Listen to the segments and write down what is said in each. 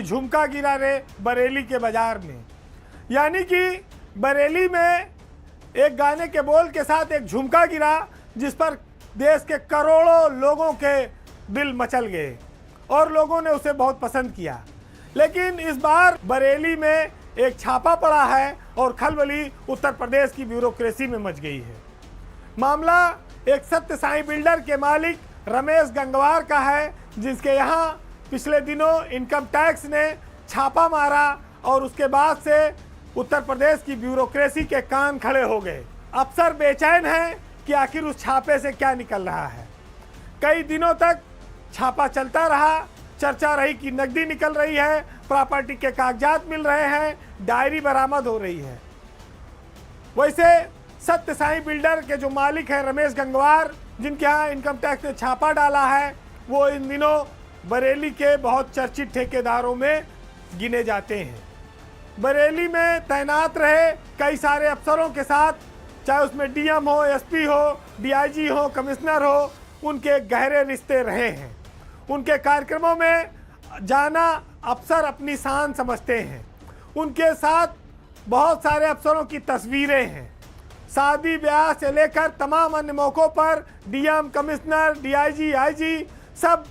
झुमका गिरा रे बरेली के बाजार में, यानी कि बरेली में एक गाने के बोल के साथ एक झुमका गिरा जिस पर देश के करोड़ों लोगों के दिल मचल गए और लोगों ने उसे बहुत पसंद किया। लेकिन इस बार बरेली में एक छापा पड़ा है और खलबली उत्तर प्रदेश की ब्यूरोक्रेसी में मच गई है। मामला एक सत्य साईं बिल्डर के मालिक रमेश गंगवार का है, जिसके यहाँ पिछले दिनों इनकम टैक्स ने छापा मारा और उसके बाद से उत्तर प्रदेश की ब्यूरोक्रेसी के कान खड़े हो गए। अफसर बेचैन हैं कि आखिर उस छापे से क्या निकल रहा है। कई दिनों तक छापा चलता रहा, चर्चा रही कि नकदी निकल रही है, प्रॉपर्टी के कागजात मिल रहे हैं, डायरी बरामद हो रही है। वैसे सत्य साईं बिल्डर के जो मालिक है रमेश गंगवार, जिनके यहाँ इनकम टैक्स ने छापा डाला है, वो इन दिनों बरेली के बहुत चर्चित ठेकेदारों में गिने जाते हैं। बरेली में तैनात रहे कई सारे अफसरों के साथ, चाहे उसमें डीएम हो, एसपी हो, डीआईजी हो, कमिश्नर हो, उनके गहरे रिश्ते रहे हैं। उनके कार्यक्रमों में जाना अफसर अपनी शान समझते हैं। उनके साथ बहुत सारे अफसरों की तस्वीरें हैं। शादी ब्याह से लेकर तमाम अन्य मौक़ों पर डीएम, कमिश्नर, डीआईजी, आईजी सब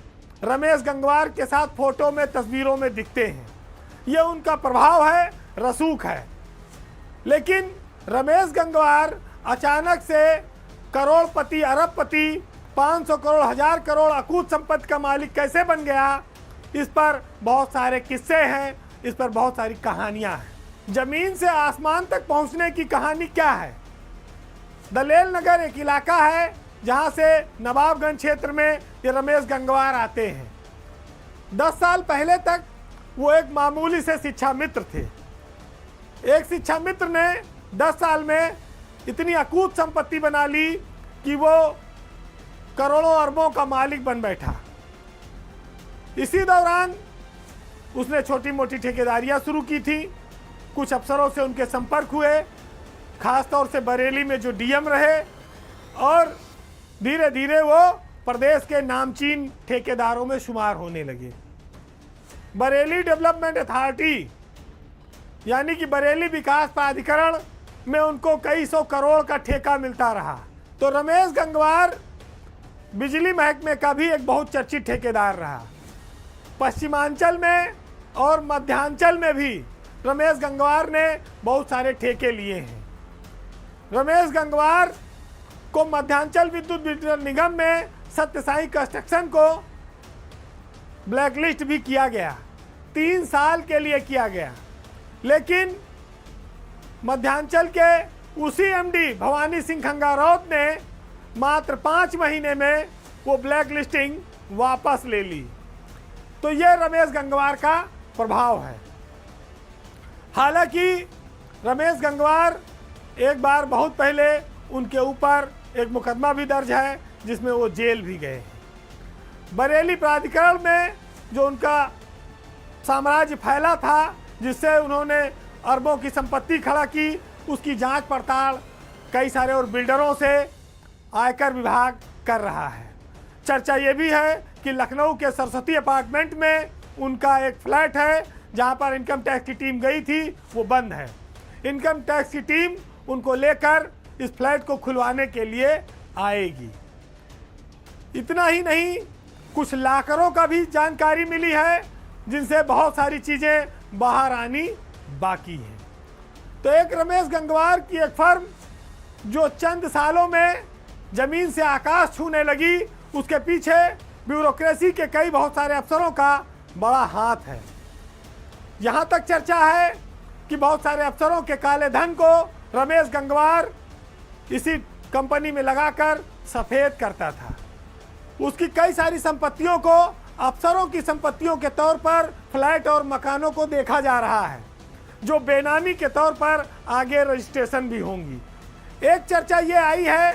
रमेश गंगवार के साथ फोटो में, तस्वीरों में दिखते हैं। ये उनका प्रभाव है, रसूख है। लेकिन रमेश गंगवार अचानक से करोड़पति, अरबपति, 500 करोड़, 1000 करोड़ अकूत संपत्ति का मालिक कैसे बन गया, इस पर बहुत सारे किस्से हैं, इस पर बहुत सारी कहानियां हैं। जमीन से आसमान तक पहुंचने की कहानी क्या है? दलेल नगर एक इलाका है जहां से नवाबगंज क्षेत्र में ये रमेश गंगवार आते हैं। 10 साल पहले तक वो एक मामूली से शिक्षा मित्र थे। एक शिक्षा मित्र ने 10 साल में इतनी अकूत संपत्ति बना ली कि वो करोड़ों अरबों का मालिक बन बैठा। इसी दौरान उसने छोटी मोटी ठेकेदारियां शुरू की थी। कुछ अफसरों से उनके संपर्क हुए, खास तौर से बरेली में जो डीएम रहे, और धीरे धीरे वो प्रदेश के नामचीन ठेकेदारों में शुमार होने लगे। बरेली डेवलपमेंट अथॉरिटी यानी कि बरेली विकास प्राधिकरण में उनको कई सौ करोड़ का ठेका मिलता रहा। तो रमेश गंगवार बिजली महकमे का भी एक बहुत चर्चित ठेकेदार रहा। पश्चिमांचल में और मध्यांचल में भी रमेश गंगवार ने बहुत सारे ठेके लिए हैं। रमेश गंगवार को मध्यांचल विद्युत वितरण निगम में सत्य साईं कंस्ट्रक्शन को ब्लैकलिस्ट भी किया गया, 3 साल के लिए किया गया। लेकिन मध्यांचल के उसी एमडी भवानी सिंह खंगारौत ने मात्र 5 महीने में वो ब्लैक लिस्टिंग वापस ले ली। तो ये रमेश गंगवार का प्रभाव है। हालांकि रमेश गंगवार एक बार बहुत पहले उनके ऊपर एक मुकदमा भी दर्ज है जिसमें वो जेल भी गए हैं। बरेली प्राधिकरण में जो उनका साम्राज्य फैला था, जिससे उन्होंने अरबों की संपत्ति खड़ा की, उसकी जांच पड़ताल कई सारे और बिल्डरों से आयकर विभाग कर रहा है। चर्चा ये भी है कि लखनऊ के सरस्वती अपार्टमेंट में उनका एक फ्लैट है जहां पर इनकम टैक्स की टीम गई थी, वो बंद है। इनकम टैक्स की टीम उनको लेकर इस फ्लैट को खुलवाने के लिए आएगी। इतना ही नहीं, कुछ लाकरों का भी जानकारी मिली है जिनसे बहुत सारी चीज़ें बाहर आनी बाकी हैं। तो एक रमेश गंगवार की एक फर्म जो चंद सालों में जमीन से आकाश छूने लगी, उसके पीछे ब्यूरोक्रेसी के कई बहुत सारे अफसरों का बड़ा हाथ है। यहाँ तक चर्चा है कि बहुत सारे अफसरों के काले धन को रमेश गंगवार इसी कंपनी में लगाकर सफ़ेद करता था। उसकी कई सारी संपत्तियों को अफसरों की संपत्तियों के तौर पर फ्लैट और मकानों को देखा जा रहा है, जो बेनामी के तौर पर आगे रजिस्ट्रेशन भी होंगी। एक चर्चा ये आई है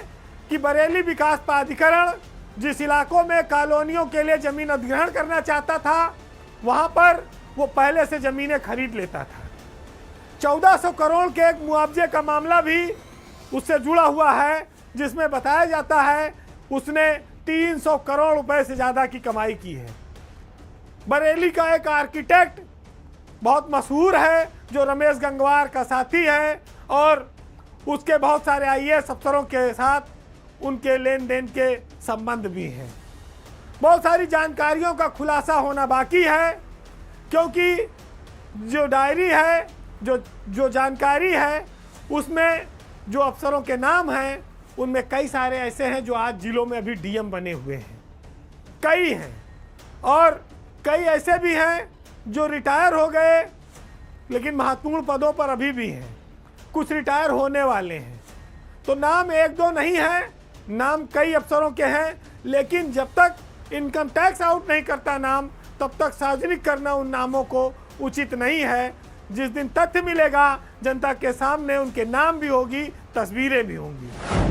कि बरेली विकास प्राधिकरण जिस इलाकों में कॉलोनियों के लिए ज़मीन अधिग्रहण करना चाहता था, वहाँ पर वो पहले से ज़मीनें खरीद लेता था। 1400 करोड़ के एक मुआवजे का मामला भी उससे जुड़ा हुआ है, जिसमें बताया जाता है उसने 300 करोड़ रुपए से ज़्यादा की कमाई की है। बरेली का एक आर्किटेक्ट बहुत मशहूर है, जो रमेश गंगवार का साथी है और उसके बहुत सारे आईएएस अफसरों के साथ उनके लेन देन के संबंध भी हैं। बहुत सारी जानकारियों का खुलासा होना बाकी है, क्योंकि जो डायरी है, जो जानकारी है, उसमें जो अफसरों के नाम हैं उनमें कई सारे ऐसे हैं जो आज जिलों में अभी डीएम बने हुए हैं, कई हैं, और कई ऐसे भी हैं जो रिटायर हो गए लेकिन महत्वपूर्ण पदों पर अभी भी हैं, कुछ रिटायर होने वाले हैं। तो नाम एक दो नहीं है, नाम कई अफसरों के हैं, लेकिन जब तक इनकम टैक्स आउट नहीं करता नाम, तब तक सार्वजनिक करना उन नामों को उचित नहीं है। जिस दिन तथ्य मिलेगा जनता के सामने, उनके नाम भी होगी, तस्वीरें भी होंगी।